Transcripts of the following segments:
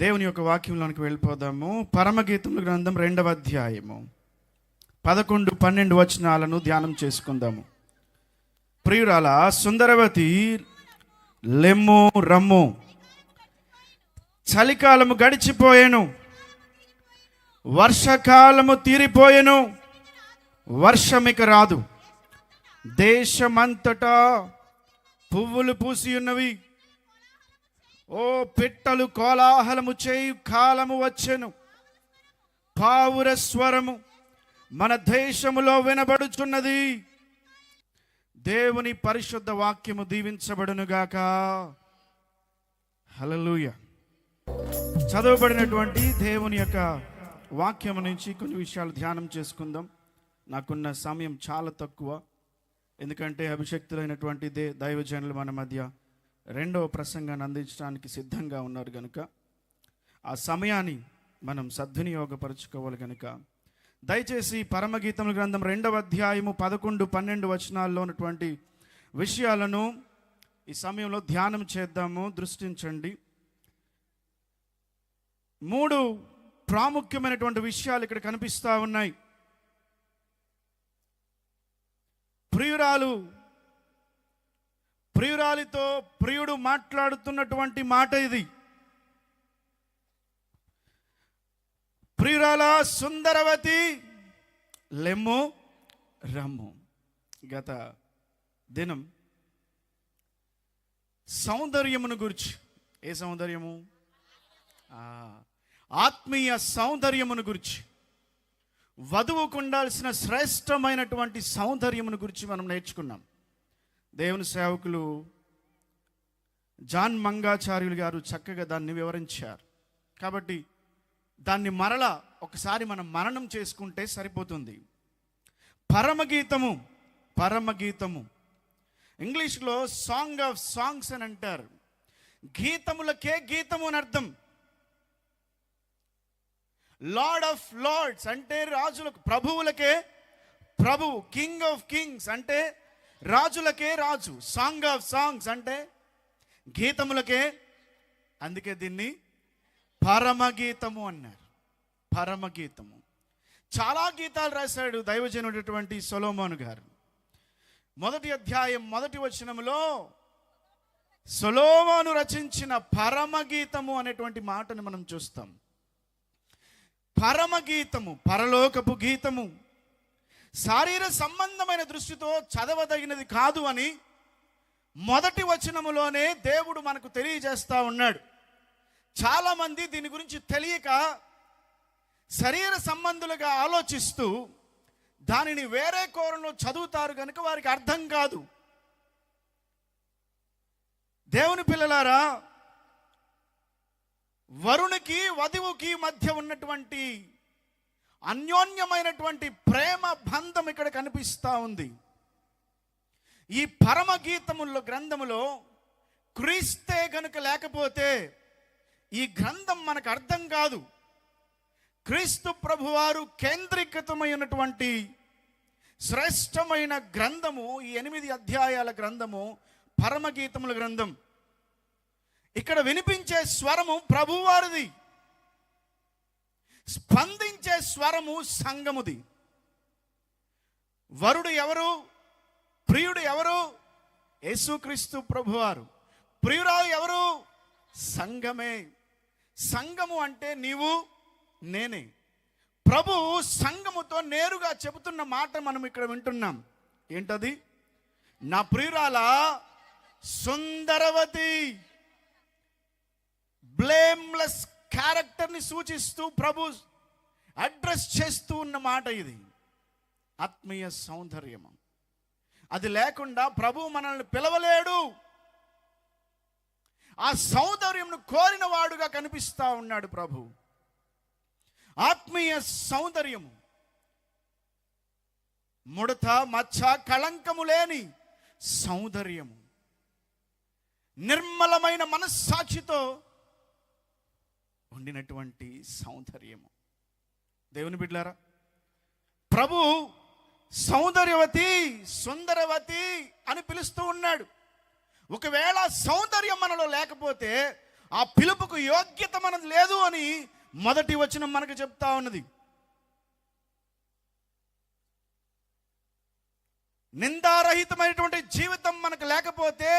దేవుని యొక్క వాక్యంలోనికి వెళ్ళిపోదాము. పరమగీతముల గ్రంథం 2వ అధ్యాయము 11, 12 వచనాలను ధ్యానం చేసుకుందాము. ప్రియురాల సుందరవతి లెమ్ము రమ్ము, చలికాలము గడిచిపోయెను, వర్షకాలము తీరిపోయెను, వర్షమిక రాదు. దేశమంతటా పువ్వులు పూసి ఉన్నవి. ఓ పిట్టలు కోలాహలము చేయు కాలము వచ్చెను. పావుర స్వరము మన దేశములో వినబడుచున్నది. దేవుని పరిశుద్ధ వాక్యము దీవించబడునుగాక. హల్లెలూయా. చదవబడినటువంటి దేవుని యొక్క వాక్యము నుంచి కొన్ని విషయాలు ధ్యానం చేసుకుందాం. నాకున్న సమయం చాలా తక్కువ, ఎందుకంటే అభిషక్తులైనటువంటి దైవజనులు మన మధ్య 2వ ప్రసంగాన్ని అందించడానికి సిద్ధంగా ఉన్నారు కనుక ఆ సమయాన్ని మనం సద్వినియోగపరచుకోవాలి కనుక దయచేసి పరమగీతముల గ్రంథం 2వ అధ్యాయము 11, 12 వచనాల్లో ఉన్నటువంటి విషయాలను ఈ సమయంలో ధ్యానం చేద్దాము. దృష్టించండి. 3 ప్రాముఖ్యమైనటువంటి విషయాలు ఇక్కడ కనిపిస్తూ ఉన్నాయి. ప్రియురాలితో ప్రియుడు మాట్లాడుతున్నటువంటి మాట ఇది. ప్రియురాల సుందరవతి లెమ్ము రమ్ము. గత దినం సౌందర్యమును గురించి, ఏ సౌందర్యము? ఆత్మీయ సౌందర్యమును గురించి, వధువుకు ఉండాల్సిన శ్రేష్టమైనటువంటి సౌందర్యమును గురించి మనం నేర్చుకున్నాం. దేవుని సేవకులు జాన్ మంగాచార్యులు గారు చక్కగా దాన్ని వివరించారు. కాబట్టి దాన్ని మరలా ఒకసారి మనం మననం చేసుకుంటే సరిపోతుంది. పరమగీతము ఇంగ్లీష్లో సాంగ్ ఆఫ్ సాంగ్స్ అని అంటారు. గీతములకే గీతము అని అర్థం. లార్డ్ ఆఫ్ లార్డ్స్ అంటే రాజులకు, ప్రభువులకే ప్రభువు, కింగ్ ఆఫ్ కింగ్స్ అంటే రాజులకే రాజు, సాంగ్ ఆఫ్ సాంగ్స్ అంటే గీతములకే. అందుకే దీన్ని పరమగీతము అన్నారు. పరమగీతము. చాలా గీతాలు రాశాడు దైవజనుడైనటువంటి సొలొమోను గారు. 1వ అధ్యాయం 1వ వచనములో సొలొమోను రచించిన పరమగీతము అనేటువంటి మాటను మనం చూస్తాం. పరమగీతము, పరలోకపు గీతము, శారీర సంబంధమైన దృష్టితో చదవదగినది కాదు అని 1వ వచనములోనే దేవుడు మనకు తెలియజేస్తా ఉన్నాడు. చాలామంది దీని గురించి తెలియక శరీర సంబంధులుగా ఆలోచిస్తూ దానిని వేరే కోణంలో చదువుతారు కనుక వారికి అర్థం కాదు. దేవుని పిల్లలారా, వరునికి వధువుకి మధ్య ఉన్నటువంటి అన్యోన్యమైనటువంటి ప్రేమ బంధం ఇక్కడ కనిపిస్తూ ఉంది. ఈ పరమగీతముల గ్రంథములో క్రీస్తే గనుక లేకపోతే ఈ గ్రంథం మనకు అర్థం కాదు. క్రీస్తు ప్రభువారు కేంద్రీకృతమైనటువంటి శ్రేష్టమైన గ్రంథము ఈ 8 అధ్యాయాల గ్రంథము పరమగీతముల గ్రంథం. ఇక్కడ వినిపించే స్వరము ప్రభువారిది, స్పందించే స్వరము సంఘముది. వరుడు ఎవరు? ప్రియుడు ఎవరు? యేసుక్రీస్తు ప్రభువారు. ప్రియురాలు ఎవరు? సంఘమే. సంఘము అంటే నీవు నేనే. ప్రభు సంఘముతో నేరుగా చెబుతున్న మాట మనం ఇక్కడ వింటున్నాం. ఏంటది? నా ప్రియురాల సుందరవతి. బ్లేమ్లెస్ క్యారెక్టర్ని సూచిస్తూ ప్రభు అడ్రస్ చేస్తూ ఉన్న మాట ఇది. ఆత్మీయ సౌందర్యము. అది లేకుండా ప్రభు మనల్ని పిలవలేడు. ఆ సౌందర్యంను కోరిన వాడుగా కనిపిస్తా ఉన్నాడు ప్రభు. ఆత్మీయ సౌందర్యము, ముడత మచ్చ కళంకము లేని సౌందర్యము, నిర్మలమైన మనస్సాక్షితో ఉండినటువంటి సౌందర్యము. దేవుని బిడ్డలారా, ప్రభు సౌందర్యవతి, సుందరవతి అని పిలుస్తూ ఉన్నాడు. ఒకవేళ సౌందర్యం మనలో లేకపోతే ఆ పిలుపుకు యోగ్యత మనది లేదు అని మొదటి వచనం మనకు చెప్తా ఉన్నది. నిందారహితమైనటువంటి జీవితం మనకు లేకపోతే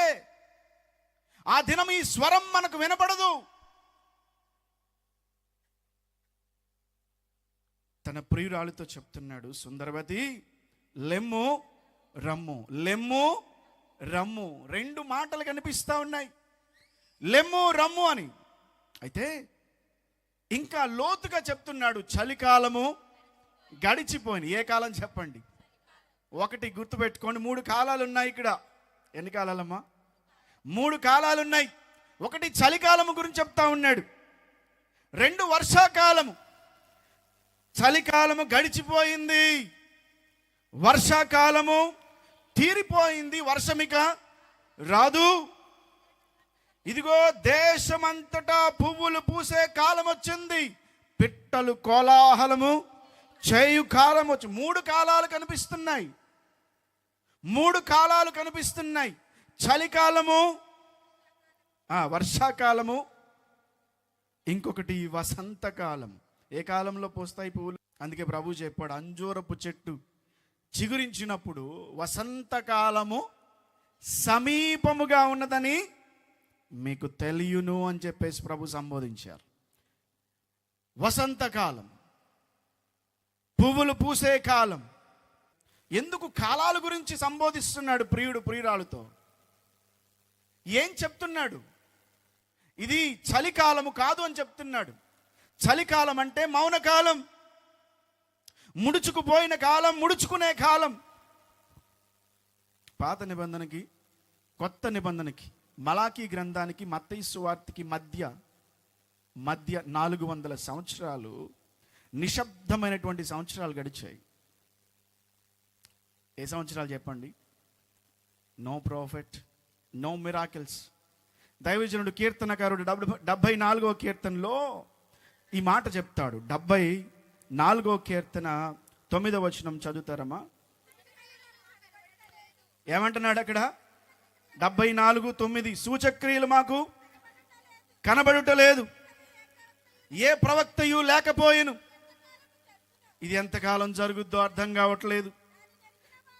ఆ దినం ఈ స్వరం మనకు వినపడదు. తన ప్రియురాలితో చెప్తున్నాడు, సుందరవతి లెమ్ము రమ్ము, లెమ్ము రమ్ము. రెండు మాటలు కనిపిస్తా ఉన్నాయి, లెమ్ము రమ్ము అని. అయితే ఇంకా లోతుగా చెప్తున్నాడు, చలికాలము గడిచిపోయింది. ఏ కాలం చెప్పండి? ఒకటి గుర్తుపెట్టుకోండి, 3 కాలాలు ఉన్నాయి ఇక్కడ. ఎన్ని కాలాలమ్మా? 3 కాలాలు ఉన్నాయి. ఒకటి చలికాలము గురించి చెప్తా ఉన్నాడు, 2 వర్షాకాలము. చలికాలము గడిచిపోయింది, వర్షాకాలము తీరిపోయింది, వర్షమిక రాదు. ఇదిగో దేశమంతటా పువ్వులు పూసే కాలం వచ్చింది, పిట్టలు కోలాహలము చేయు కాలం వచ్చి. 3 కాలాలు కనిపిస్తున్నాయి, 3 కాలాలు కనిపిస్తున్నాయి. చలికాలము, వర్షాకాలము, ఇంకొకటి వసంతకాలం. ఏ కాలంలో పూస్తాయి పువ్వులు? అందుకే ప్రభు చెప్పాడు, అంజూరపు చెట్టు చిగురించినప్పుడు వసంతకాలము సమీపముగా ఉన్నదని మీకు తెలియను అని చెప్పేసి ప్రభు సంబోధించారు. వసంతకాలం, పువ్వులు పూసే కాలం. ఎందుకు కాలాల గురించి సంబోధిస్తున్నాడు ప్రియుడు ప్రియురాలతో? ఏం చెప్తున్నాడు? ఇది చలికాలము కాదు అని చెప్తున్నాడు. చలికాలం అంటే మౌనకాలం, ముడుచుకుపోయిన కాలం, ముడుచుకునే కాలం. పాత నిబంధనకి కొత్త నిబంధనకి, మలాకీ గ్రంథానికి మత్తయి సువార్తకి మధ్య 400 సంవత్సరాలు నిశ్శబ్దమైనటువంటి సంవత్సరాలు గడిచాయి. ఏ సంవత్సరాలు చెప్పండి? No profit, no miracles. దైవజనుడు కీర్తనకారుడు 74వ కీర్తనలో ఈ మాట చెప్తాడు. 74వ కీర్తన 9వ వచనం చదువుతారమ్మా? ఏమంటున్నాడు అక్కడ? 74:9 సూచక్రియలు మాకు కనబడుటలేదు, ఏ ప్రవక్తయు లేకపోయెను. ఇది ఎంతకాలం జరుగుద్దో అర్థం కావట్లేదు,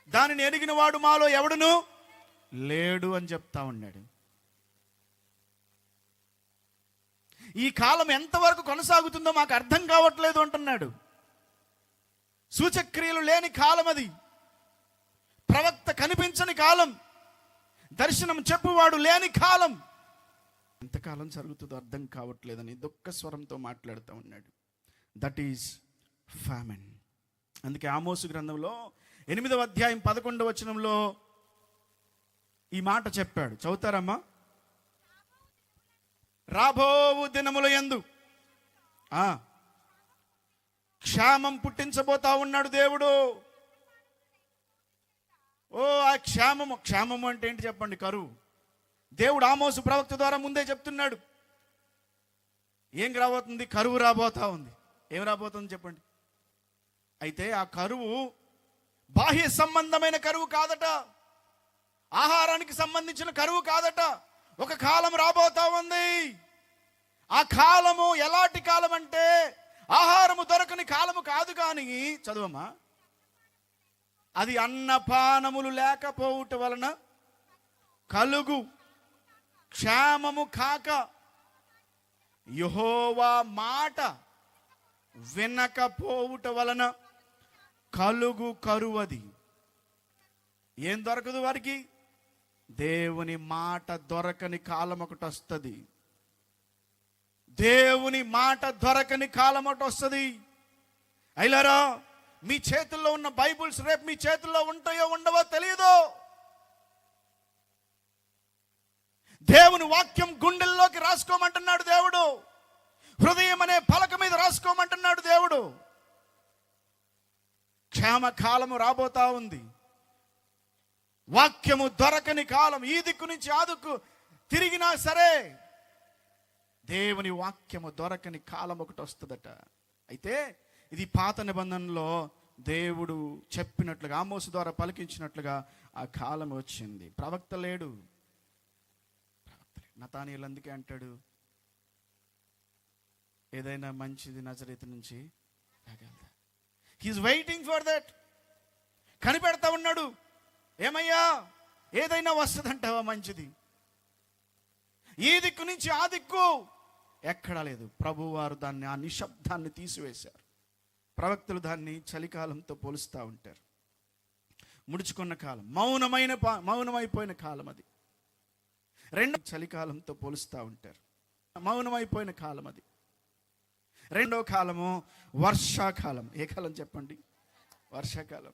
దానిని ఎరిగిన వాడు మాలో ఎవడును లేడు అని చెప్తా ఉన్నాడు. ఈ కాలం ఎంతవరకు కొనసాగుతుందో మాకు అర్థం కావట్లేదు అంటున్నాడు. సూచక్రియలు లేని కాలం అది, ప్రవక్త కనిపించని కాలం, దర్శనం చెప్పువాడు లేని కాలం. ఎంతకాలం జరుగుతుందో అర్థం కావట్లేదని దుఃఖ స్వరంతో మాట్లాడుతూ ఉన్నాడు. That is famine. అందుకే ఆమోసు గ్రంథంలో 8వ అధ్యాయం 11వ వచనంలో ఈ మాట చెప్పాడు. చదువుతారమ్మా? రాబోవు దినముల యందు క్షామం పుట్టించబోతా ఉన్నాడు దేవుడు. ఆ క్షామము అంటే ఏంటి చెప్పండి? కరువు. దేవుడు ఆమోసు ప్రవక్త ద్వారా ముందే చెప్తున్నాడు, ఏం రాబోతుంది? కరువు రాబోతా ఉంది. ఏం రాబోతుంది చెప్పండి? అయితే ఆ కరువు బాహ్య సంబంధమైన కరువు కాదట, ఆహారానికి సంబంధించిన కరువు కాదట. ఒక కాలం రాబోతా ఉంది. ఆ కాలము ఎలాంటి కాలం అంటే ఆహారము దొరకని కాలము కాదు. కానీ చదువమ్మా, అది అన్నపానములు లేకపోవుట వలన కలుగు క్షేమము కాక, యెహోవా మాట వినకపోవుట వలన కలుగు కరువది. ఏం దొరకదు వారికి? దేవుని మాట దొరకని కాలం ఒకటి వస్తుంది. దేవుని మాట దొరకని కాలం ఒకటి వస్తుంది. అయిలారా, మీ చేతుల్లో ఉన్న బైబుల్స్ రేపు మీ చేతుల్లో ఉంటాయో ఉండవో తెలియదు. దేవుని వాక్యం గుండెల్లోకి రాసుకోమంటున్నాడు దేవుడు. హృదయం అనే పలక మీద రాసుకోమంటున్నాడు దేవుడు. క్షేమ కాలము రాబోతా ఉంది. వాక్యము దొరకని కాలం. ఈ దిక్కు నుంచి ఆ దిక్కు తిరిగినా సరే దేవుని వాక్యము దొరకని కాలం ఒకటి వస్తుందట. అయితే ఇది పాత నిబంధనలో దేవుడు చెప్పినట్లుగా, ఆమోసు ద్వారా పలికించినట్లుగా ఆ కాలం వచ్చింది. ప్రవక్త లేడు. నతానీయులు అందుకే అంటాడు, ఏదైనా మంచిది నజరేతు నుంచి రాగలదా? He is waiting for that. కనిపెడతా ఉన్నాడు. ఏమయ్యా, ఏదైనా వస్తుందంటావా మంచిది? ఈ దిక్కు నుంచి ఆ దిక్కు ఎక్కడా లేదు. ప్రభువారు దాన్ని, ఆ నిశ్శబ్దాన్ని తీసివేశారు. ప్రవక్తలు దాన్ని చలికాలంతో పోలుస్తూ ఉంటారు. ముడుచుకున్న కాలం, మౌనమైపోయిన కాలం అది. రెండో చలికాలంతో పోలుస్తూ ఉంటారు. మౌనమైపోయిన కాలం అది. రెండో కాలము వర్షాకాలం. ఏ కాలం చెప్పండి? వర్షాకాలం.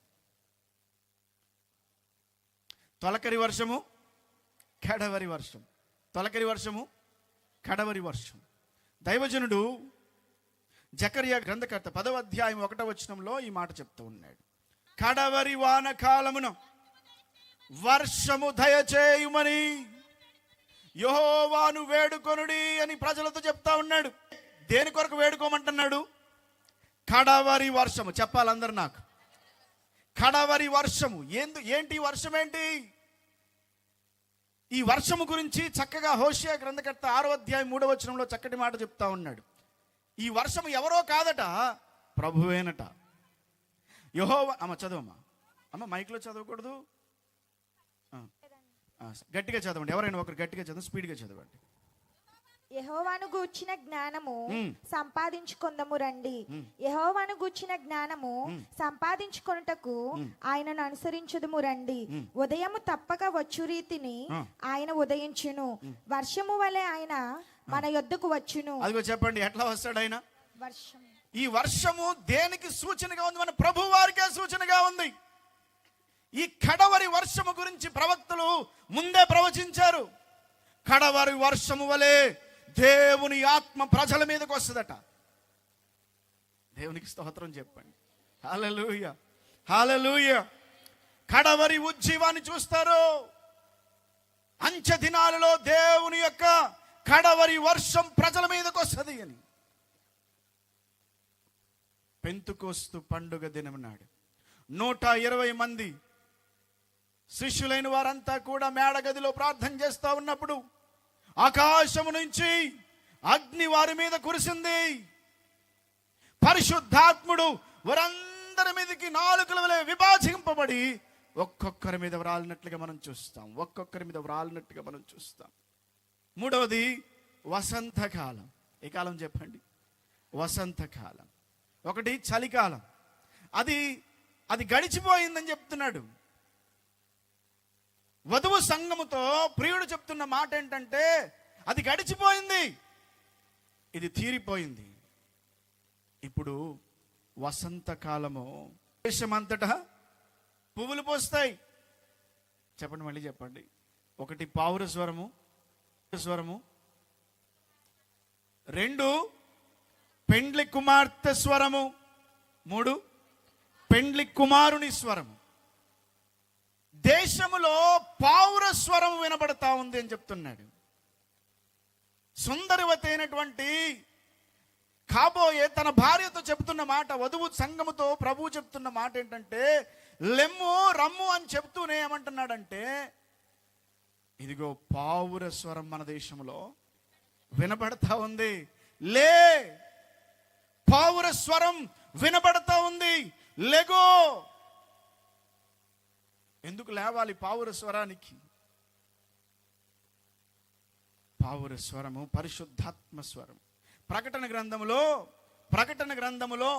తొలకరి వర్షము, కడవరి వర్షం. తొలకరి వర్షము, కడవరి వర్షం. దైవజనుడు జకర్యా గ్రంథకర్త 10వ అధ్యాయం 1వ వచనంలో ఈ మాట చెప్తూ ఉన్నాడు. కడవరి వాన కాలమున వర్షము దయచేయుమని యెహోవాను వేడుకొనుడి అని ప్రజలతో చెప్తా ఉన్నాడు. దేని కొరకు వేడుకోమంటున్నాడు? కడవరి వర్షము. చెప్పాలందరూ నాకు. కడవరి వర్షము. ఏంటి వర్షం? ఏంటి ఈ వర్షము గురించి చక్కగా హోషేయ గ్రంథకర్త 6వ అధ్యాయం 3వ వచనంలో చక్కటి మాట చెప్తా ఉన్నాడు. ఈ వర్షము ఎవరో కాదట, ప్రభువేనట. యెహోవా. చదవమ్మా. అమ్మ మైక్లో చదవకూడదు, గట్టిగా చదవండి. ఎవరైనా ఒకరు గట్టిగా చదవండి, స్పీడ్గా చదవండి. యెహోవాను గూర్చిన జ్ఞానము సంపాదించుకొందము రండి. యెహోవాను గూర్చిన జ్ఞానము సంపాదించుకొనుటకు ఆయనను అనుసరించుదుము రండి. ఉదయము తప్పక వచ్చు రీతిని ఆయన ఉదయించును. వర్షము వలె ఆయన మన యొద్దకు వచ్చును. అదిగో చెప్పండి, ఎట్లా వస్తాడు ఆయన? వర్షం. ఈ వర్షము దేనికి సూచనగా ఉంది? మన ప్రభు వారికే సూచనగా ఉంది. ఈ కడవరి వర్షము గురించి ప్రవక్తలు ముందే ప్రవచించారు. కడవరి వర్షము వలె దేవుని ఆత్మ ప్రజల మీదకి వస్తుందట. దేవునికి స్తోత్రం చెప్పండి. హల్లెలూయా, హల్లెలూయా. కడవరి ఉజ్జీవాన్ని చూస్తారు. అంచె దినాలలో దేవుని యొక్క కడవరి వర్షం ప్రజల మీదకి వస్తుంది అని. పెంతుకోస్తు పండుగ దినం నాడు 120 మంది శిష్యులైన వారంతా కూడా మేడగదిలో ప్రార్థన చేస్తూ ఉన్నప్పుడు ఆకాశము నుంచి అగ్ని వారి మీద కురిసింది. పరిశుద్ధాత్ముడు వారందరి మీదకి నాలుకల వలె విభజింపబడి ఒక్కొక్కరి మీద వ్రాలినట్లుగా మనం చూస్తాం. ఒక్కొక్కరి మీద వ్రాలినట్టుగా మనం చూస్తాం. మూడవది వసంతకాలం. ఏ కాలం చెప్పండి? వసంతకాలం. ఒకటి చలికాలం. అది గడిచిపోయిందని చెప్తున్నాడు. వధువు సంఘముతో ప్రియుడు చెప్తున్న మాట ఏంటంటే, అది గడిచిపోయింది, ఇది తీరిపోయింది. ఇప్పుడు వసంతకాలము. దేశమంతటా పువ్వులు పోస్తాయి. చెప్పండి, మళ్ళీ చెప్పండి. ఒకటి పావుర స్వరము, స్వరము. 2 పెండ్లి కుమార్తె స్వరము. 3 పెండ్లి కుమారుని స్వరము. దేశములో పావుర స్వరం వినబడతా ఉంది అని చెప్తున్నాడు. సుందరవతి అయినటువంటి కాబోయే తన భార్యతో చెప్తున్న మాట, వధువు సంఘముతో ప్రభువు చెప్తున్న మాట ఏంటంటే, లెమ్ము రమ్ము అని చెప్తూనే ఏమంటున్నాడంటే, ఇదిగో పావుర స్వరం మన దేశంలో వినబడతా ఉంది. లే, పావుర స్వరం వినబడతా ఉంది, లెగో. ఎందుకు లేవాలి పావుర స్వరానికి? పావుర స్వరము పరిశుద్ధాత్మ స్వరం. ప్రకటన గ్రంథములో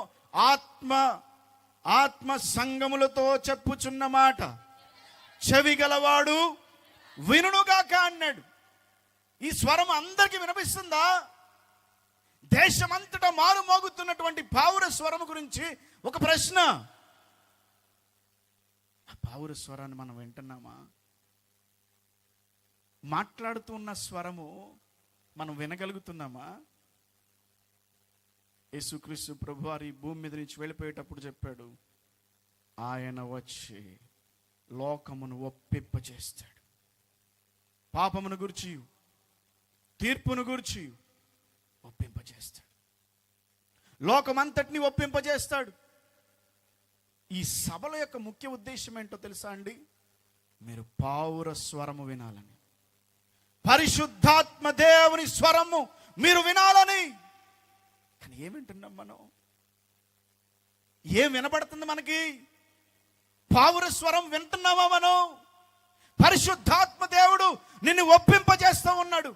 ఆత్మ సంగములతో చెప్పుచున్న మాట చెవి గలవాడు వినుగాక అన్నాడు. ఈ స్వరం అందరికీ వినిపిస్తుందా? దేశమంతటా మారు మోగుతున్నటువంటి పావుర స్వరం గురించి ఒక ప్రశ్న. ఆ పావుర స్వరాన్ని మనం వింటున్నామా? మాట్లాడుతున్న స్వరము మనం వినగలుగుతున్నామా? యేసుక్రీస్తు ప్రభువారు ఈ భూమి మీద నుంచి వెళ్ళిపోయేటప్పుడు చెప్పాడు, ఆయన వచ్చి లోకమును ఒప్పింపజేస్తాడు. పాపమును గురించి, తీర్పును గురించి ఒప్పింపజేస్తాడు. లోకమంతటిని ఒప్పింపజేస్తాడు. ఈ సభల యొక్క ముఖ్య ఉద్దేశం ఏంటో తెలుసా అండి? మీరు పావుర స్వరము వినాలని, పరిశుద్ధాత్మ దేవుని స్వరము మీరు వినాలని. ఏం వింటున్నాం మనం? ఏం వినబడుతుంది మనకి? పావుర స్వరం వింటున్నామా మనం? పరిశుద్ధాత్మ దేవుడు నిన్ను ఒప్పింపజేస్తూ ఉన్నాడు.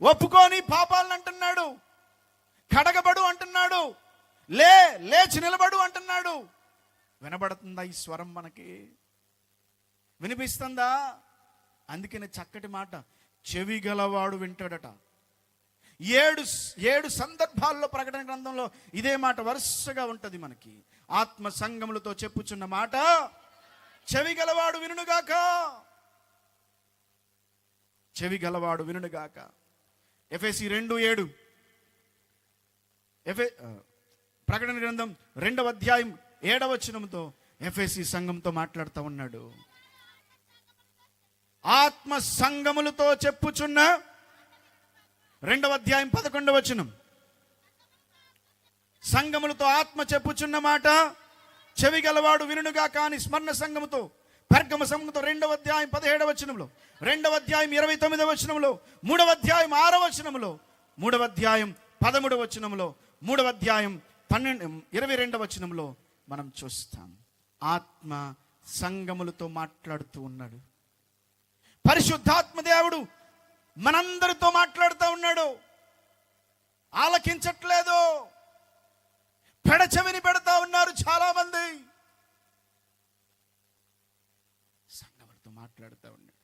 ఒప్పుకొని పాపాలను అంటున్నాడు. కడగబడు అంటున్నాడు. లేచి నిలబడు అంటున్నాడు. వినబడుతుందా ఈ స్వరం మనకి? వినిపిస్తుందా? అందుకనే చక్కటి మాట, చెవి గలవాడు వింటాడట. 7 సందర్భాల్లో ప్రకటన గ్రంథంలో ఇదే మాట వరుసగా ఉంటుంది మనకి. ఆత్మ సంగములతో చెప్పుచున్న మాట, చెవి గలవాడు వినుగాక, చెవి గలవాడు వినుగాక. ఎఫెసీ 2:7, ప్రకటన గ్రంథం 2వ అధ్యాయం 7వ వచనంతో ఎఫెసీ సంఘంతో మాట్లాడుతూ ఉన్నాడు. ఆత్మ సంగములతో చెప్పుచున్న 2వ అధ్యాయం 11వ వచనం. సంగములతో ఆత్మ చెప్పుచున్న మాట చెవి గలవాడు వినుగా కాని స్మరణ సంగముతో పెర్గమ సంఘముతో 2వ అధ్యాయం 17వ వచనంలో, 2వ అధ్యాయం 29వ వచనంలో, 3వ అధ్యాయం 6వ వచనంలో, 3వ అధ్యాయం 13వ వచనంలో, 3వ అధ్యాయం 22వ వచనంలో మనం చూస్తాం. ఆత్మ సంగములతో మాట్లాడుతూ ఉన్నాడు. పరిశుద్ధాత్మ దేవుడు మనందరితో మాట్లాడుతూ ఉన్నాడు. ఆలకించట్లేదు. పెడచెవిని పెడతా ఉన్నారు చాలా మంది. సంగములతో మాట్లాడుతూ ఉన్నాడు.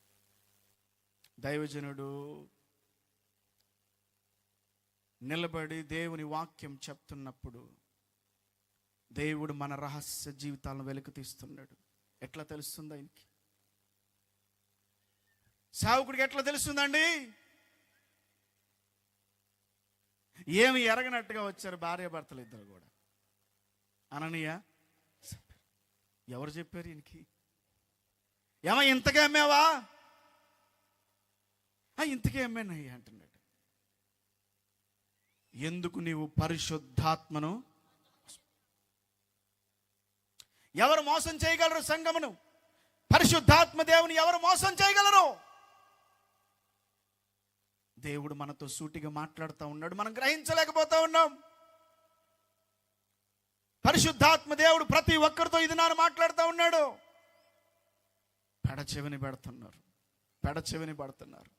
దైవజనుడు నిలబడి దేవుని వాక్యం చెప్తున్నప్పుడు దేవుడు మన రహస్య జీవితాలను వెలుగు తీస్తున్నాడు. ఎట్లా తెలుస్తుంది ఆయనకి? సేవకుడికి ఎట్లా తెలుస్తుందండి? ఏమి ఎరగనట్టుగా వచ్చారు భార్యాభర్తలు ఇద్దరు కూడా. అననీయ, ఎవరు చెప్పారు ఈయనకి? ఏమో ఇంతకే అమ్మావా? ఇంతకే అమ్మానయ్యా అంటున్నాడు. ఎందుకు నీవు పరిశుద్ధాత్మను? ఎవరు మోసం చేయగలరు సంఘమును? పరిశుద్ధాత్మ దేవుని ఎవరు మోసం చేయగలరు? దేవుడు మనతో సూటిగా మాట్లాడుతూ ఉన్నాడు, మనం గ్రహించలేకపోతా ఉన్నాం. పరిశుద్ధాత్మ దేవుడు ప్రతి ఒక్కరితో ఇది నాన్న మాట్లాడుతూ ఉన్నాడు. పెడచెవిని పడుతున్నారు.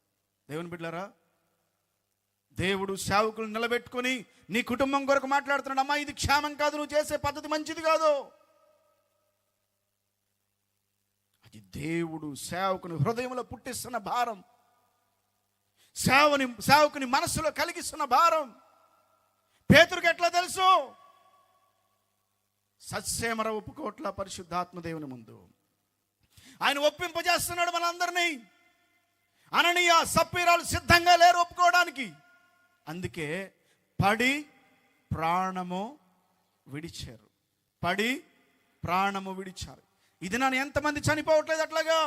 దేవుని బిడ్డలారా, దేవుడు సేవకులు నిలబెట్టుకొని నీ కుటుంబం కొరకు మాట్లాడుతున్నాడు. అమ్మా, ఇది క్షేమం కాదు, నువ్వు చేసే పద్ధతి మంచిది కాదు. అది దేవుడు సేవకుని హృదయంలో పుట్టిస్తున్న భారం, సేవకుని మనస్సులో కలిగిస్తున్న భారం. పేతురుకి ఎట్లా తెలుసు? సత్సేమర ఒప్పుకోట్ల పరిశుద్ధాత్మ దేవుని ముందు ఆయన ఒప్పింపజేస్తున్నాడు మనందరినీ. అననీయ సప్పీరాలు సిద్ధంగా లేరు ఒప్పుకోవడానికి. అందుకే పడి ప్రాణము విడిచారు. ఇది నన్ను ఎంతమంది చనిపోవట్లేదు అట్లాగా?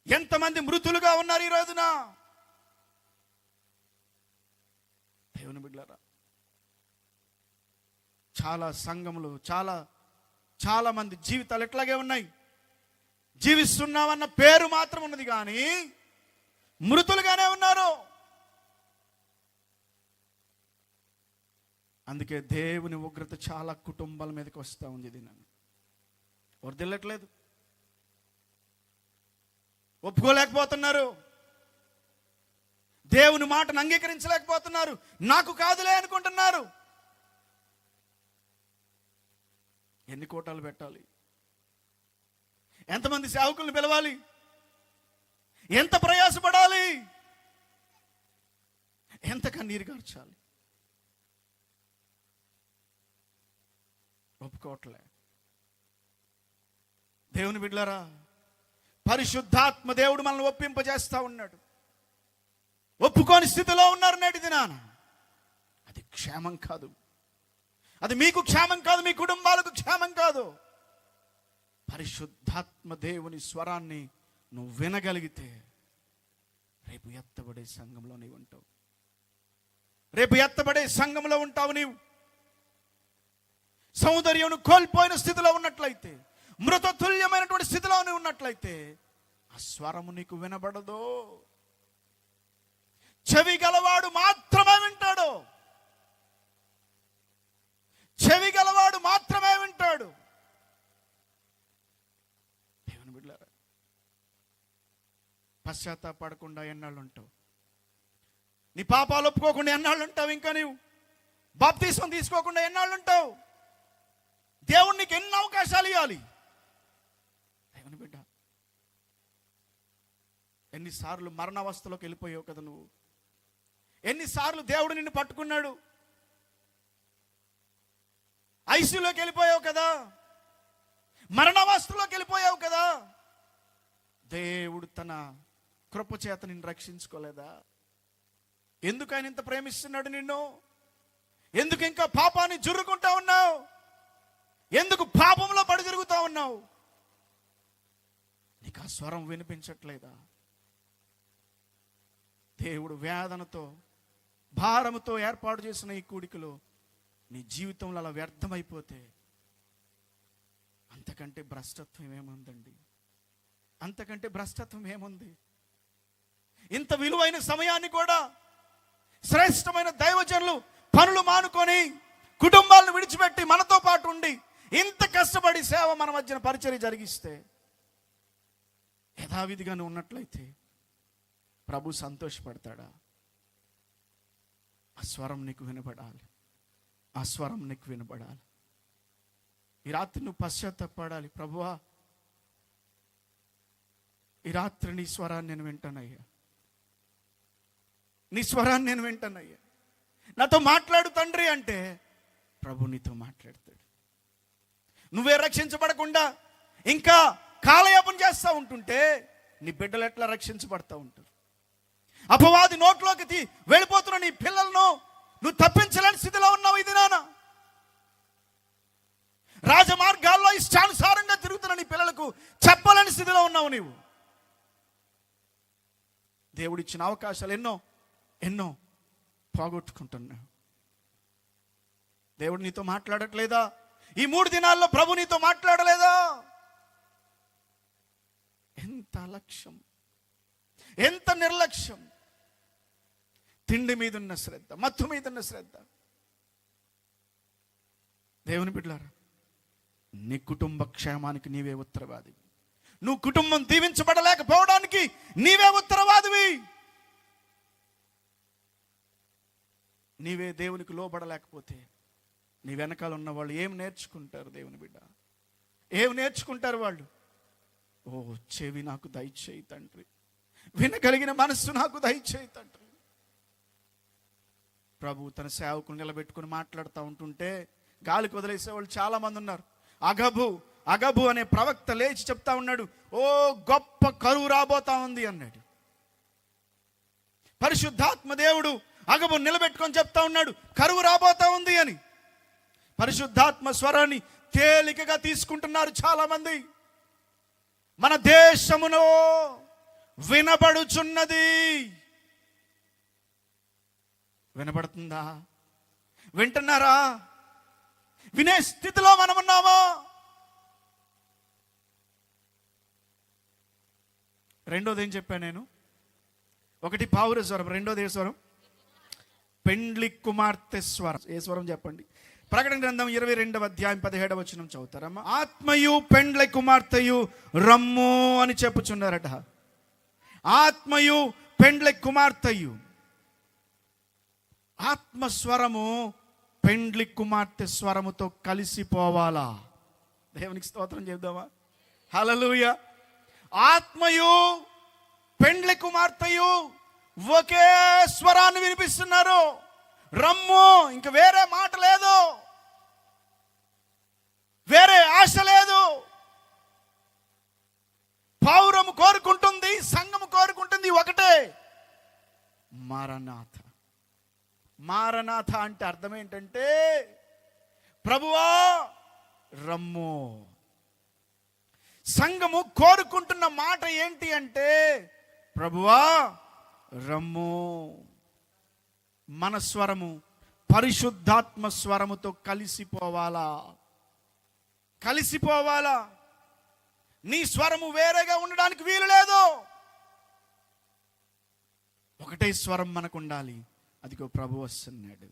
ఎంతమంది మృతులుగా ఉన్నారు ఈ రోజున? దేవుని బిడ్డలారా, చాలా సంఘములు, చాలా మంది జీవితాలు ఎట్లాగే ఉన్నాయి. జీవిస్తున్నామన్న పేరు మాత్రం ఉన్నది కానీ మృతులుగానే ఉన్నారు. అందుకే దేవుని ఉగ్రత చాలా కుటుంబాల మీదకి వస్తూ ఉంది. ఇది నన్ను వర్దిల్లట్లేదు, ఒప్పుకోలేకపోతున్నారు, దేవుని మాటను అంగీకరించలేకపోతున్నారు. నాకు కాదులే అనుకుంటున్నారు. ఎన్ని కోటాలు పెట్టాలి? ఎంతమంది సేవకులను పిలవాలి? ఎంత ప్రయాసపడాలి? ఎంత కన్నీరు కార్చాలి? ఒప్పుకోవట్లే. దేవుని బిడ్డలారా, పరిశుద్ధాత్మ దేవుడు మనల్ని ఒప్పింపజేస్తా ఉన్నాడు. ఒప్పుకోని స్థితిలో ఉన్నారు నేటి దినాన. అది క్షేమం కాదు. అది మీకు క్షేమం కాదు, మీ కుటుంబాలకు క్షేమం కాదు. పరిశుద్ధాత్మ దేవుని స్వరాన్ని నువ్వు వినగలిగితే రేపు ఎత్తబడే సంఘంలో నీవు ఉంటావు. నీవు సౌందర్యం కోల్పోయిన స్థితిలో ఉన్నట్లయితే, మృతతుల్యమైనటువంటి స్థితిలో ఉన్నట్లయితే ఆ స్వరము నీకు వినబడదు. చెవి గలవాడు మాత్రమే వింటాడు. పశ్చాత్తాపడకుండా ఎన్నాళ్ళు ఉంటావు? నీ పాపాలు ఒప్పుకోకుండా ఎన్నాళ్ళు ఉంటావు? ఇంకా నీవు బాప్తీసం తీసుకోకుండా ఎన్నాళ్ళు ఉంటావు? దేవుడు నీకు ఎన్ని అవకాశాలు ఇవ్వాలి? దేవుని బిడ్డ, ఎన్నిసార్లు మరణావస్థలోకి వెళ్ళిపోయావు కదా నువ్వు. ఎన్నిసార్లు దేవుడు నిన్ను పట్టుకున్నాడు. ఐసీయూలోకి వెళ్ళిపోయావు కదా, మరణావస్థలోకి వెళ్ళిపోయావు కదా. దేవుడు తన కృప చేత నిన్ను రక్షించుకోలేదా? ఎందుకు ఆయన ఇంత ప్రేమిస్తున్నాడు నిన్ను? ఎందుకు ఇంకా పాపాన్ని జుర్రుకుంటా ఉన్నావు? ఎందుకు పాపంలో పడి తిరుగుతా ఉన్నావు? నీకు ఆ స్వరం వినిపించట్లేదా? దేవుడు వేదనతో భారముతో ఏర్పాటు చేసిన ఈ కూడికలో నీ జీవితంలో అలా వ్యర్థమైపోతే అంతకంటే భ్రష్టత్వం ఏముందండి? అంతకంటే భ్రష్టత్వం ఏముంది? ఇంత విలువైన సమయాన్ని కూడా శ్రేష్టమైన దైవజనులు పనులు మానుకొని కుటుంబాలను విడిచిపెట్టి మనతో పాటు ఉండి ఇంత కష్టపడి సేవ మన మధ్యన పరిచర్య జరిగిస్తే యథావిధిగా నువ్వు ఉన్నట్లయితే ప్రభు సంతోషపడతాడా? ఆ స్వరం నీకు వినపడాలి. ఆ స్వరం నీకు వినపడాలి. ఈ రాత్రి నువ్వు పశ్చాత్తాపడాలి. ప్రభువా, ఈ రాత్రి నీ స్వరాన్ని నేను వింటానయ్యా. నీ స్వరాన్ని నేను వింటానయ్యా. నాతో మాట్లాడు తండ్రి అంటే ప్రభు నీతో మాట్లాడతాడు. నువ్వే రక్షించబడకుండా ఇంకా కాలయాపన చేస్తూ ఉంటుంటే నీ బిడ్డలు ఎట్లా రక్షించబడతా ఉంటారు? అపవాది నోట్లోకి వెళ్ళిపోతున్న నీ పిల్లలను నువ్వు తప్పించలేని స్థితిలో ఉన్నావు. ఇది నాన్న రాజమార్గాల్లో ఇష్టానుసారంగా తిరుగుతున్న నీ పిల్లలకు చెప్పలేని స్థితిలో ఉన్నావు నీవు. దేవుడిచ్చిన అవకాశాలు ఎన్నో ఎన్నో పోగొట్టుకుంటున్నావు. దేవుడు నీతో మాట్లాడట్లేదా? ఈ 3 దినాల్లో ప్రభు నీతో మాట్లాడలేదా? ఎంత అలక్ష్యం, ఎంత నిర్లక్ష్యం. తిండి మీదున్న శ్రద్ధ, మత్తు మీదున్న శ్రద్ధ. దేవుని బిడ్డలారా, నీ కుటుంబ క్షేమానికి నీవే ఉత్తరవాదివి. నువ్వు కుటుంబం దీవించబడలేకపోవడానికి నీవే ఉత్తరవాదివి. నీవే దేవునికి లోబడలేకపోతే నీ వెనకాల ఉన్న వాళ్ళు ఏం నేర్చుకుంటారు? దేవుని బిడ్డ, ఏం నేర్చుకుంటారు వాళ్ళు? ఓ చెవి నాకు దయచేయి తండ్రి, వినగలిగిన మనస్సు నాకు దయచేయి తండ్రి. ప్రభు తన సేవకులు నిలబెట్టుకుని మాట్లాడుతూ ఉంటుంటే గాలికి వదిలేసే వాళ్ళు చాలా మంది ఉన్నారు. అగబు అనే ప్రవక్త లేచి చెప్తా ఉన్నాడు, ఓ గొప్ప కరువు రాబోతా ఉంది అన్నాడు. పరిశుద్ధాత్మ దేవుడు అగబు నిలబెట్టుకొని చెప్తా ఉన్నాడు, కరువు రాబోతా ఉంది అని. పరిశుద్ధాత్మ స్వరాన్ని తేలికగా తీసుకుంటున్నారు చాలా మంది. మన దేశములో వినబడుచున్నది. వినబడుతుందా? వింటున్నారా? వినే స్థితిలో మనం ఉన్నామా? రెండోది ఏం చెప్పాను నేను? ఒకటి పావుర స్వరం, రెండోది ఏ స్వరం? పెండ్లి కుమార్తె స్వరం. ఏ స్వరం చెప్పండి? ప్రకటన గ్రంథం 22వ అధ్యాయం 17వ వచనం చదువుతారమ్మా. ఆత్మయు పెండ్లి కుమార్తెయు రమ్ము అని చెప్పుచున్నారట. ఆత్మయు పెండ్లి కుమార్తెయు. ఆత్మస్వరము పెండ్లి కుమార్తె స్వరముతో కలిసిపోవాలా? దేవునికి స్తోత్రం చెప్దామా? హల్లెలూయా. ఆత్మయు పెండ్లి కుమార్తెయు ఒకే స్వరాన్ని వినిపిస్తున్నారు. రమ్ము, ఇంక వేరే మాట లేదు, వేరే ఆశ లేదు. పౌరము కోరుకుంటుంది, సంఘము కోరుకుంటుంది ఒకటే, మారనాథ. మారనాథ అంటే అర్థం ఏంటంటే, ప్రభువా రమ్ము. సంఘము కోరుకుంటున్న మాట ఏంటి అంటే, ప్రభువా రమ్ము. మన స్వరము పరిశుద్ధాత్మ స్వరముతో కలిసిపోవాలా? కలిసిపోవాలా? నీ స్వరము వేరేగా ఉండడానికి వీలు లేదు. ఒకటే స్వరం మనకు ఉండాలి. అదిగో ప్రభు వస్తున్నాడు.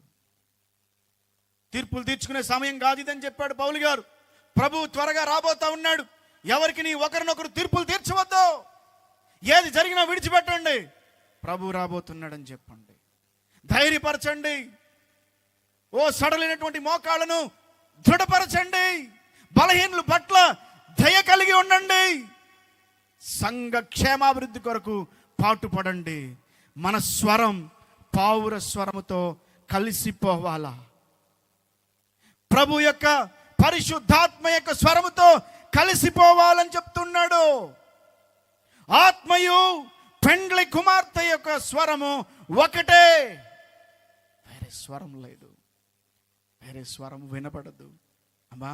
తీర్పులు తీర్చుకునే సమయం కాదు ఇదని చెప్పాడు పౌలు గారు. ప్రభు త్వరగా రాబోతా ఉన్నాడు. ఎవరికి నీ ఒకరినొకరు తీర్పులు తీర్చవద్దు. ఏది జరిగినా విడిచిపెట్టండి, ప్రభు రాబోతున్నాడని చెప్పండి. ధైర్యపరచండి. ఓ సడలైనటువంటి మోకాళ్ళను దృఢపరచండి. బలహీనుల పట్ల దయ కలిగి ఉండండి. సంఘ క్షేమాభివృద్ధి కొరకు పాటుపడండి. మన స్వరం పావుర స్వరముతో కలిసిపోవాలా? ప్రభు యొక్క పరిశుద్ధాత్మ యొక్క స్వరముతో కలిసిపోవాలని చెప్తున్నాడు. ఆత్మయు పెండ్లి కుమార్తె యొక్క స్వరము ఒకటే, వేరే స్వరం లేదు, వేరే స్వరం వినపడదు. అమ్మా,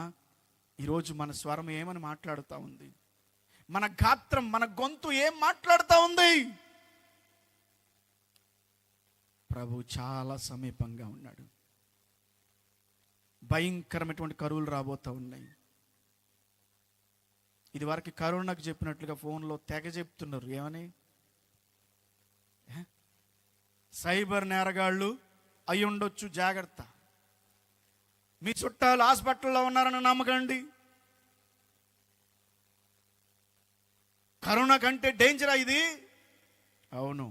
ఈరోజు మన స్వరం ఏమని మాట్లాడుతూ ఉంది? మన గాత్రం, మన గొంతు ఏం మాట్లాడుతూ ఉంది? ప్రభు చాలా సమీపంగా ఉన్నాడు. భయంకరమైనటువంటి కరువులు రాబోతూ ఉన్నాయి. ఇది వరకు కరోనాకు చెప్పినట్లుగా ఫోన్లో తెగ చెప్తున్నారు. ఏమని? సైబర్ నేరగాళ్ళు అయి ఉండొచ్చు, జాగ్రత్త. మీ చుట్టాలు హాస్పిటల్లో ఉన్నారని నమ్మకండి. కరోనా కంటే డేంజరా ఇది? అవును,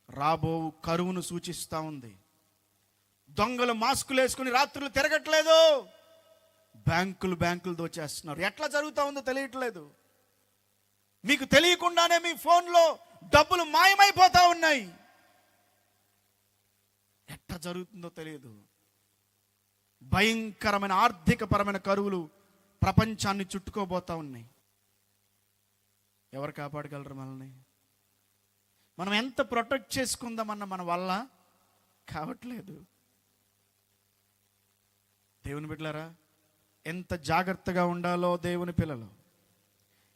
రాబో కరువును సూచిస్తూ ఉంది. దొంగలు మాస్కులు వేసుకుని రాత్రులు తిరగట్లేదు, బ్యాంకులు దోచేస్తున్నారు. ఎట్లా జరుగుతూ ఉందో తెలియట్లేదు. మీకు తెలియకుండానే మీ ఫోన్లో డబ్బులు మాయమైపోతా ఉన్నాయి. ఎట్లా జరుగుతుందో తెలియదు. భయంకరమైన ఆర్థికపరమైన కరువులు ప్రపంచాన్ని చుట్టుకోబోతా ఉన్నాయి. ఎవరు కాపాడగలరు మనల్ని? మనం ఎంత ప్రొటెక్ట్ చేసుకుందామన్న మన వల్ల కావట్లేదు. దేవుని బిడ్డలారా, ఎంత జాగ్రత్తగా ఉండాలో దేవుని పిల్లలు,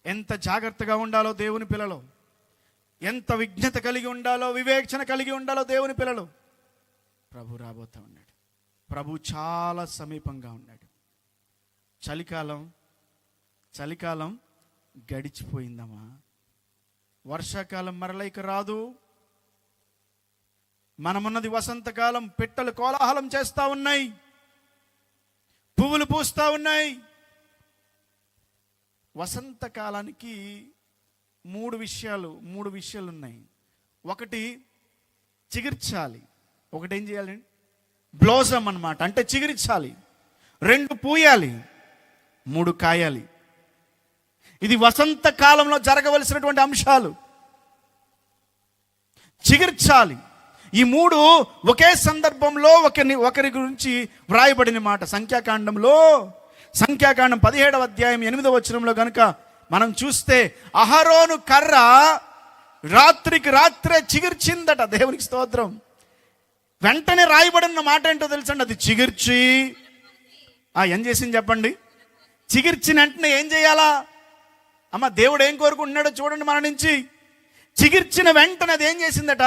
ఎంత జాగ్రత్తగా ఉండాలో దేవుని పిల్లలు, ఎంత విజ్ఞత కలిగి ఉండాలో, వివేచన కలిగి ఉండాలో దేవుని పిల్లలు. ప్రభు రాబోతా ఉన్నాడు. ప్రభు చాలా సమీపంగా ఉన్నాడు. చలికాలం గడిచిపోయిందమ్మా. వర్షాకాలం మరలా ఇక రాదు. మనమున్నది వసంతకాలం. పిట్టలు కోలాహలం చేస్తూ ఉన్నాయి, పువ్వులు పూస్తూ ఉన్నాయి. వసంతకాలానికి మూడు విషయాలు ఉన్నాయి. ఒకటి చిగుర్చాలి, ఒకటి ఏం చేయాలి? బ్లోజమ్ అన్నమాట, అంటే చిగురించాలి. 2 పూయాలి, 3 కాయాలి. ఇది వసంత కాలంలో జరగవలసినటువంటి అంశాలు. చిగుర్చాలి. ఈ 3 ఒకే సందర్భంలో ఒకరి గురించి వ్రాయబడిన మాట. సంఖ్యాకాండం 17వ అధ్యాయం 8వ వచనంలో గనుక మనం చూస్తే, అహరోను కర్ర రాత్రికి రాత్రే చిగుర్చిందట. దేవునికి స్తోత్రం. వెంటనే రాయబడిన మాట ఏంటో తెలుసండి? అది చిగుర్చి ఏం చేసింది చెప్పండి? చిగుర్చిన వెంటనే ఏం చేయాలా? అమ్మ, దేవుడు ఏం కోరుకుంటున్నాడో చూడండి మన నుంచి. చిగుర్చిన వెంటనే అది ఏం చేసిందట?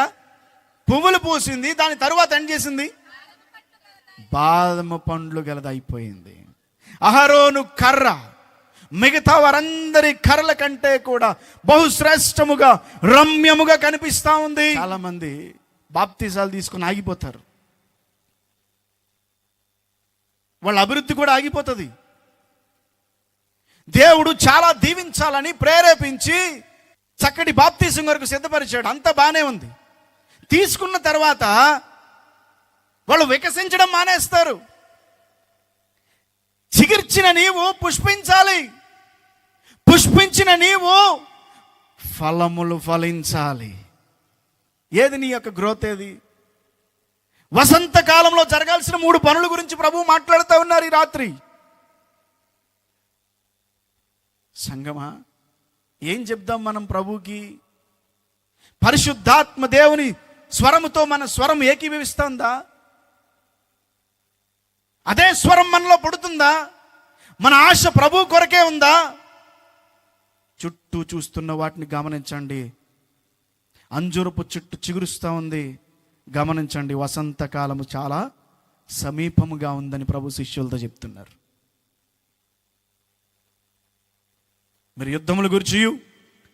పువ్వులు పూసింది. దాని తరువాత ఏం చేసింది? బాదము పండ్లు గలదైపోయింది. అహరోను కర్ర మిగతా వారందరి కర్రల కంటే కూడా బహుశ్రేష్టముగా, రమ్యముగా కనిపిస్తా ఉంది. చాలా మంది బాప్తిజాలు తీసుకుని ఆగిపోతారు. వాళ్ళ అభివృద్ధి కూడా ఆగిపోతుంది. దేవుడు చాలా దీవించాలని ప్రేరేపించి చక్కటి బాప్తిజం వరకు సిద్ధపరిచాడు. అంతా బానే ఉంది. తీసుకున్న తర్వాత వాళ్ళు వికసించడం మానేస్తారు. చిగిర్చిన నీవు పుష్పించాలి, పుష్పించిన నీవు ఫలములు ఫలించాలి. ఏది నీ యొక్క గ్రోత్? ఏది? వసంత కాలంలో జరగాల్సిన 3 పనుల గురించి ప్రభువు మాట్లాడుతూ ఉన్నారు ఈ రాత్రి. సంగమా, ఏం చెప్దాం మనం ప్రభుకి? పరిశుద్ధాత్మ దేవుని స్వరముతో మన స్వరం ఏకీభవిస్తుందా? అదే స్వరం మనలో పడుతుందా? మన ఆశ ప్రభు కొరకే ఉందా? చుట్టూ చూస్తున్న వాటిని గమనించండి. అంజూరపు చెట్టు చిగురుస్తూ ఉంది, గమనించండి. వసంతకాలము చాలా సమీపముగా ఉందని ప్రభు శిష్యులతో చెప్తున్నారు. మీరు యుద్ధముల గురించి,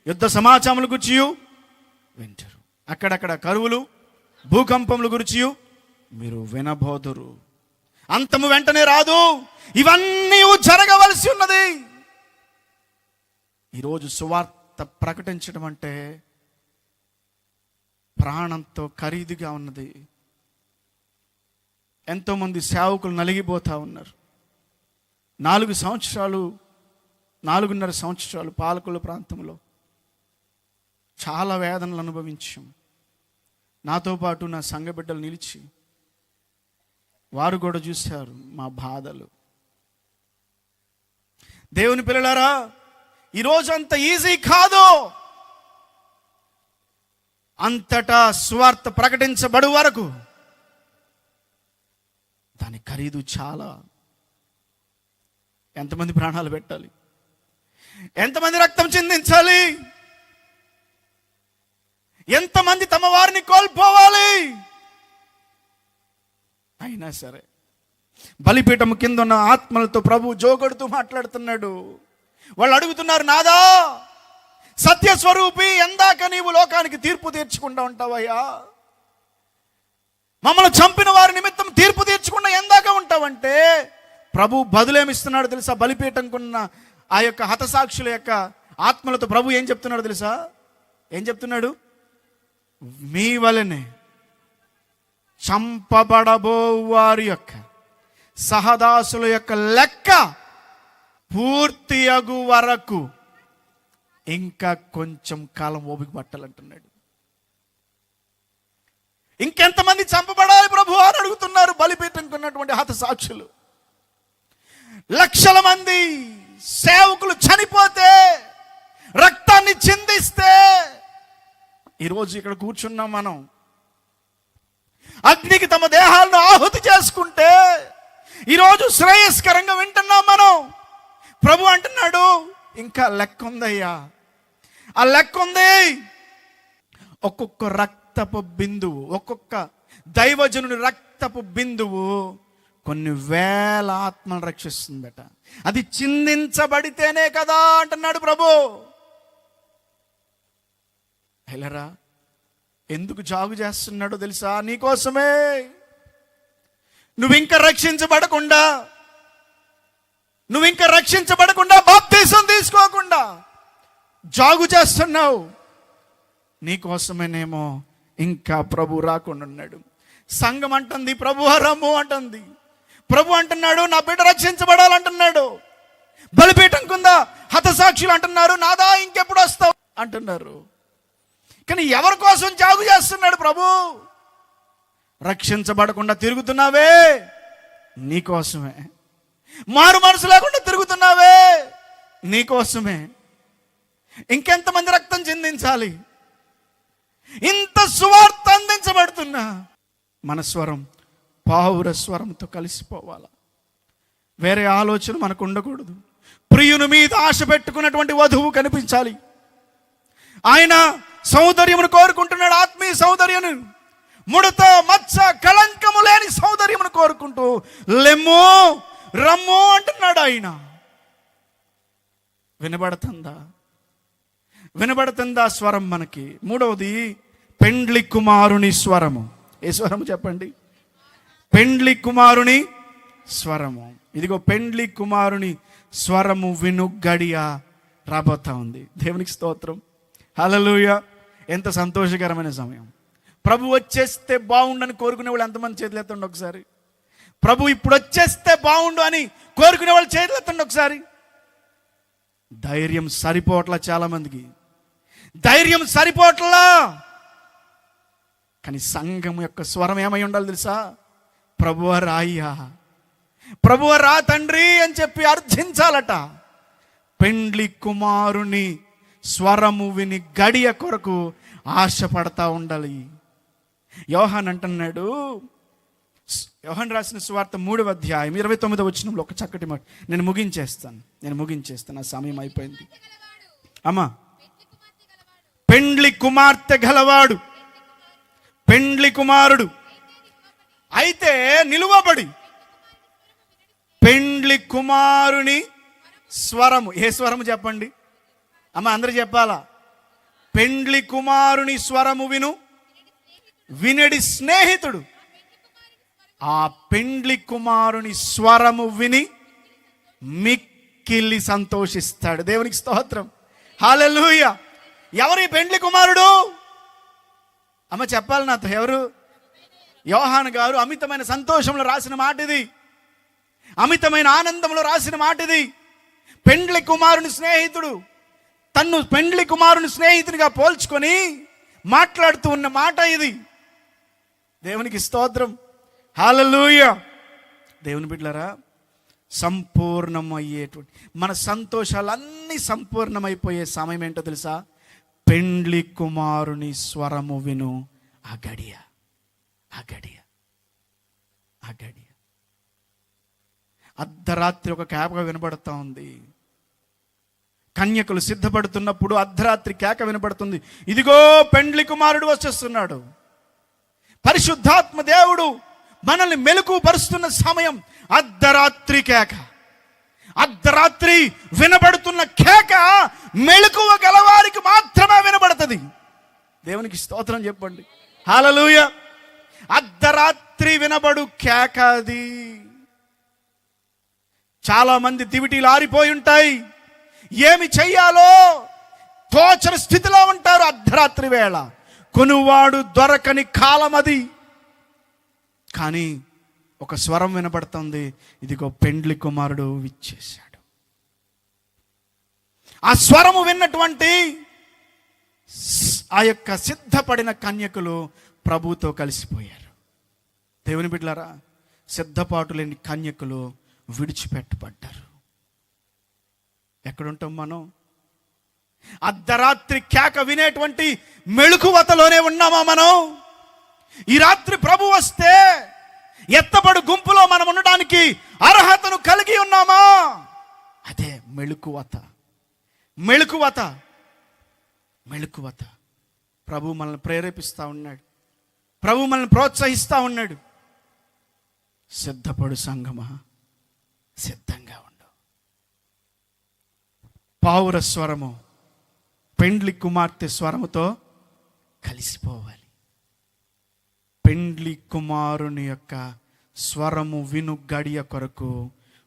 యుద్ధ సమాచారముల గురించి వింటారు. అక్కడక్కడ కరువులు, భూకంపముల గురించి మీరు వినబోదురు. అంతము వెంటనే రాదు. ఇవన్నీ జరగవలసి ఉన్నది. ఈరోజు సువార్త ప్రకటించడం అంటే ప్రాణంతో ఖరీదుగా ఉన్నది. ఎంతోమంది సేవకులు నలిగిపోతూ ఉన్నారు. 4 సంవత్సరాలు 4.5 సంవత్సరాలు పాలకొల్లు ప్రాంతంలో చాలా వేదనలు అనుభవించాం. నాతో పాటు నా సంఘ బిడ్డలు నిలిచి వారు కూడా చూశారు మా బాధలు. దేవుని పిల్లలారా, ఈరోజు అంత ఈజీ కాదు. అంతటా స్వార్థ ప్రకటించబడు వరకు దాని ఖరీదు చాలా. ఎంతమంది ప్రాణాలు పెట్టాలి, ఎంతమంది రక్తం చిందించాలి, ఎంతమంది తమ వారిని కోల్పోవాలి. అయినా సరే బలిపీఠం కింద ఉన్న ఆత్మలతో ప్రభు జోగొడుతూ మాట్లాడుతున్నాడు. వాళ్ళు అడుగుతున్నారు, నాదా సత్యస్వరూపి, ఎందాక నీవు లోకానికి తీర్పు తీర్చకుండా ఉంటావయ్యా? మమ్మల్ని చంపిన వారి నిమిత్తం తీర్పు తీర్చకుండా ఎందాక ఉంటావంటే ప్రభు బదులేమిస్తున్నాడు తెలుసా? బలిపీఠంకున్న ఆ యొక్క హతసాక్షుల యొక్క ఆత్మలతో ప్రభు ఏం చెప్తున్నాడు తెలుసా? ఏం చెప్తున్నాడు? మీ వలనే చంపబడబో వారి యొక్క సహదాసుల యొక్క లెక్క పూర్తి అగు వరకు ఇంకా కొంచెం కాలం ఓపిక పట్టాలంటున్నాడు. ఇంకెంతమంది చంపబడాలి ప్రభు అని అడుగుతున్నారు బలిపీఠంకున్నటువంటి హతసాక్షులు. లక్షల మంది సేవకులు చనిపోతే, రక్తాన్ని చిందిస్తే, ఈరోజు ఇక్కడ కూర్చున్నాం మనం. అగ్నికి తమ దేహాలను ఆహుతి చేసుకుంటే ఈరోజు శ్రేయస్కరంగా వింటున్నాం మనం. ప్రభు అంటున్నాడు, ఇంకా లెక్క ఉందయ్యా, ఆ లెక్క ఉంది. ఒక్కొక్క రక్తపు బిందువు, ఒక్కొక్క దైవజనుని రక్తపు బిందువు కొన్ని వేల ఆత్మను రక్షిస్తుందట. అది చిందించబడితేనే కదా అంటున్నాడు ప్రభు. వెళ్ళరా, ఎందుకు జాగు చేస్తున్నాడో తెలుసా? నీకోసమే. నువ్వింక రక్షించబడకుండా బాప్తీసం తీసుకోకుండా జాగు చేస్తున్నావు. నీకోసమేనేమో ఇంకా ప్రభు రాకుండా ఉన్నాడు. సంఘం అంటుంది ప్రభు రమ్ము అంటుంది. ప్రభు అంటున్నాడు నా బిడ్డ రక్షించబడాలంటున్నాడు. బలిపీఠం కింద హతసాక్షులు అంటున్నారు, నాదా ఇంకెప్పుడు వస్తావు అంటున్నారు. కానీ ఎవరి కోసం జాగు చేస్తున్నాడు ప్రభు? రక్షించబడకుండా తిరుగుతున్నావే, నీకోసమే. మారు మనసు లేకుండా తిరుగుతున్నావే, నీకోసమే. ఇంకెంతమంది రక్తం చిందించాలి? ఇంత సువార్త అందించబడుతున్నా మన స్వరం పావుర స్వరంతో కలిసిపోవాలి. వేరే ఆలోచన మనకు ఉండకూడదు. ప్రియుని మీద ఆశ పెట్టుకున్నటువంటి వధువు కనిపించాలి. ఆయన సౌందర్యమును కోరుకుంటున్నాడు, ఆత్మీయ సౌందర్యను, ముడత మచ్చ కళంకము లేని సౌందర్యమును కోరుకుంటూ లెమ్ము రమ్ము అంటున్నాడు ఆయన. వినబడుతుందా స్వరం మనకి? మూడవది పెండ్లి కుమారుని స్వరము. ఏ స్వరము చెప్పండి? పెండ్లి కుమారుని స్వరము. ఇదిగో పెండ్లి కుమారుని స్వరము విను గడియ రాబోతా ఉంది. దేవునికి స్తోత్రం, హల్లెలూయా. ఎంత సంతోషకరమైన సమయం. ప్రభు వచ్చేస్తే బాగుండని కోరుకునే వాళ్ళు ఎంతమంది చేతులు ఎత్తండి ఒకసారి. ప్రభు ఇప్పుడు వచ్చేస్తే బాగుండు అని కోరుకునే వాళ్ళు చేతులు ఎత్తండి ఒకసారి. ధైర్యం సరిపోవట్లా, చాలా మందికి ధైర్యం సరిపోవట్లా. కానీ సంఘం యొక్క స్వరం ఏమై ఉండాలి తెలుసా? ప్రభువా రాయ్యా, ప్రభువా రా తండ్రి అని చెప్పి అర్థించాలట. పెండ్లి కుమారుని స్వరము విని గడియ కొరకు ఆశపడతా ఉండాలి. యోహాన్ అంటున్నాడు, యోహాన్ రాసిన సువార్త 3వ అధ్యాయం 29వ వచనంలో ఒక చక్కటి మాట. నేను ముగించేస్తాను, ఆ సమయం అయిపోయింది. అమ్మా, పెండ్లి కుమార్తె గలవాడు, పెండ్లి కుమారుడు అయితే నిలువబడి పెండ్లి కుమారుని స్వరము. ఏ స్వరము చెప్పండి అమ్మ, అందరూ చెప్పాలా? పెండ్లి కుమారుని స్వరము వినడి స్నేహితుడు ఆ పెండ్లి కుమారుని స్వరము విని మిక్కిలి సంతోషిస్తాడు. దేవునికి స్తోత్రం, హల్లెలూయా. ఎవరి పెండ్లి కుమారుడు? అమ్మ చెప్పాలి నాతో, ఎవరు? యోహాను గారు అమితమైన సంతోషంలో రాసిన మాట ఇది, అమితమైన ఆనందంలో రాసిన మాట ఇది. పెండ్లి కుమారుని స్నేహితుడు తన్ను పెండ్లి కుమారుని స్నేహితునిగా పోల్చుకొని మాట్లాడుతూ ఉన్న మాట ఇది. దేవునికి స్తోత్రం, హల్లెలూయా. దేవుని బిడ్డలారా, సంపూర్ణమయ్యేటువంటి మన సంతోషాలన్నీ సంపూర్ణమైపోయే సమయం ఏంటో తెలుసా? పెండ్లి కుమారుని స్వరము విను ఆ గడియ, ఆ గడియ, ఆ గడియ. అర్ధరాత్రి ఒక కేక వినబడుతూ ఉంది. కన్యకులు సిద్ధపడుతున్నప్పుడు అర్ధరాత్రి కేక వినబడుతుంది, ఇదిగో పెండ్లి కుమారుడు వచ్చేస్తున్నాడు. పరిశుద్ధాత్మ దేవుడు మనల్ని మెలకుపరుస్తున్న సమయం అర్ధరాత్రి కేక. అర్ధరాత్రి వినబడుతున్న కేక మెలకువ గలవారికి మాత్రమే వినబడుతుంది. దేవునికి స్తోత్రం చెప్పండి, హల్లెలూయా. అర్ధరాత్రి వినబడు కేక అది. చాలా మంది దివిటీలు ఆరిపోయి ఉంటాయి, ఏమి చెయ్యాలో తోచని స్థితిలో ఉంటారు. అర్ధరాత్రి వేళ కొనువాడు దొరకని కాలం అది. కానీ ఒక స్వరం వినబడుతుంది, ఇదిగో పెండ్లి కుమారుడు విచ్చేశాడు. ఆ స్వరము విన్నటువంటి ఆ యొక్క సిద్ధపడిన కన్యకులు ప్రభుతో కలిసిపోయారు. దేవుని బిడ్డలారా, సిద్ధపాటు లేని కన్యకులు విడిచిపెట్టబడ్డారు. ఎక్కడుంటాం మనం? అర్ధరాత్రి కేక వినేటువంటి మెళుకువతలోనే ఉన్నామా మనం? ఈ రాత్రి ప్రభు వస్తే ఎత్తబడు గుంపులో మనం ఉండడానికి అర్హతను కలిగి ఉన్నామా? అదే మెళుకువత, మెళుకువత, మెళుకువత. ప్రభు మనల్ని ప్రేరేపిస్తూ ఉన్నాడు, ప్రభు మనల్ని ప్రోత్సహిస్తూ ఉన్నాడు. సిద్ధపడు సంగమా, సిద్ధంగా ఉండు. పావుర స్వరము పెండ్లి కుమార్తె స్వరముతో కలిసిపోవాలి. పెండ్లి కుమారుని యొక్క స్వరము విను గడియ కొరకు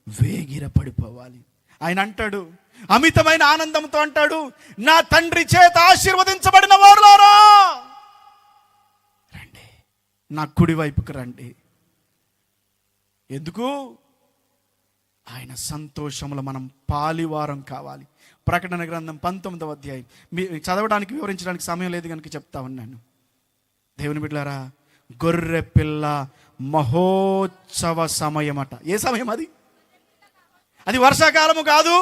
వేగిర పడిపోవాలి. ఆయన అంటాడు, అమితమైన ఆనందంతో అంటాడు, నా తండ్రి చేత ఆశీర్వదించబడిన వారులారా రండి, నా కుడి వైపుకు రండి. ఎందుకు? ఆయన సంతోషంలో మనం పాలివారం కావాలి. ప్రకటన గ్రంథం 19వ అధ్యాయం చదవడానికి వివరించడానికి సమయం లేదు కనుక చెప్తా ఉన్నాను. దేవుని బిడ్డలారా, గొర్రె పిల్ల మహోత్సవ సమయమట. ఏ సమయం అది? అది వర్షాకాలము కాదు,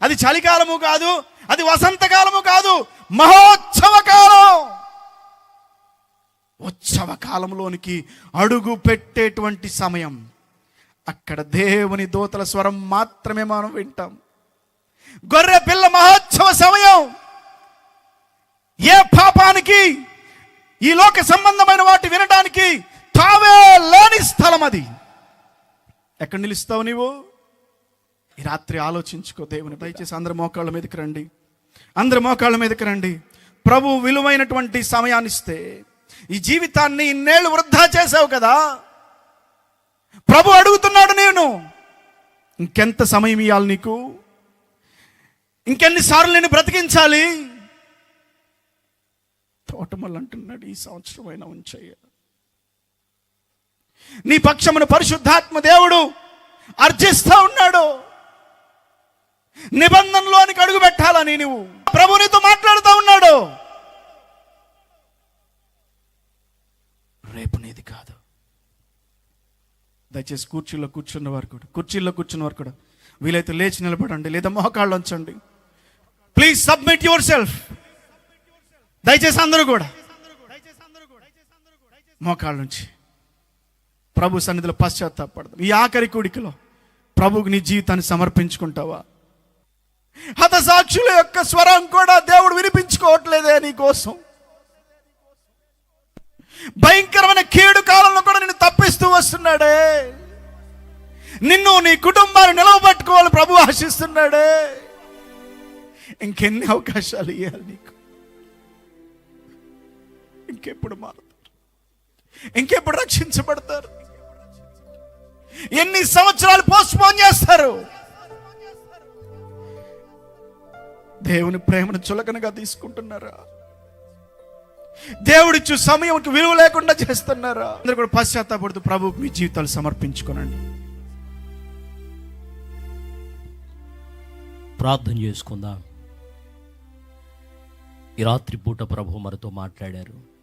అది చలికాలము కాదు, అది వసంతకాలము కాదు, మహోత్సవ కాలం. ఉత్సవ కాలంలోనికి అడుగు పెట్టేటువంటి సమయం. అక్కడ దేవుని దూతల స్వరం మాత్రమే మనం వింటాం. గొర్రె పిల్ల మహోత్సవ సమయం. ఏ పాపానికి, ఈ లోక సంబంధమైన వాటి వినడానికి తావే లేని స్థలం అది. ఎక్కడ నిలుస్తావు నీవు? ఈ రాత్రి ఆలోచించుకో. దేవుని దయచేసి అందరి మోకాళ్ళ మీదకి రండి, అందరి మోకాళ్ళ మీదకి రండి. ప్రభు విలువైనటువంటి సమయాన్ని ఇస్తే, ఈ జీవితాన్ని ఇన్నేళ్ళు వృధా చేసావు కదా. ప్రభు అడుగుతున్నాడు, నేను ఇంకెంత సమయం ఇవ్వాలి నీకు? ఇంకెన్నిసార్లు నేను బ్రతికించాలి? తోటమల్లి అంటున్నాడు, ఈ సంవత్సరమైనా ఉంచయ్య. నీ పక్షమున పరిశుద్ధాత్మ దేవుడు అర్జిస్తా ఉన్నాడు. నిబంధనలోనికి అడుగు పెట్టాలని నువ్వు ప్రభు నీతో మాట్లాడుతూ ఉన్నాడు. రేపు నీది కాదు. దయచేసి కుర్చీలో కూర్చున్న వారు కూడా వీలైతే లేచి నిలబడండి, లేదా మోకాళ్ళు ఉంచండి. Please submit your self. దయచేసి అందరూ కూడా మోకాళ్ళ నుంచి ప్రభు సన్నిధిలో పశ్చాత్తాపడదాం. ఈ ఆఖరి కూడికలో ప్రభువుకి నీ జీవితాన్ని సమర్పించుకుంటావా? హతసాక్షుల యొక్క స్వరం కూడా దేవుడు వినిపించుకోవట్లేదే నీ కోసం. భయంకరమైన కీడు కాలంలో కూడా నిన్ను తప్పిస్తూ వస్తున్నాడే. నిన్ను, నీ కుటుంబాన్ని నిలవబెట్టుకోవాలి ప్రభు ఆశిస్తున్నాడే. ఇంకెన్ని అవకాశాలు ఇవ్వాలి నీకు? ఇంకెప్పుడు మారుతారు? ఇంకెప్పుడు రక్షించబడతారు? ఎన్ని సంవత్సరాలు పోస్ట్పోన్ చేస్తారు? దేవుని ప్రేమను చులకనగా తీసుకుంటున్నారా? దేవుడిచ్చు సమయంకి విలువ లేకుండా చేస్తున్నారా? అందరూ కూడా పశ్చాత్తాపడుతూ ప్రభువుకు మీ జీవితాలు సమర్పించుకోనండి. ప్రార్థన చేసుకుందాం. ఈ రాత్రి పూట ప్రభు మనతో మాట్లాడారు.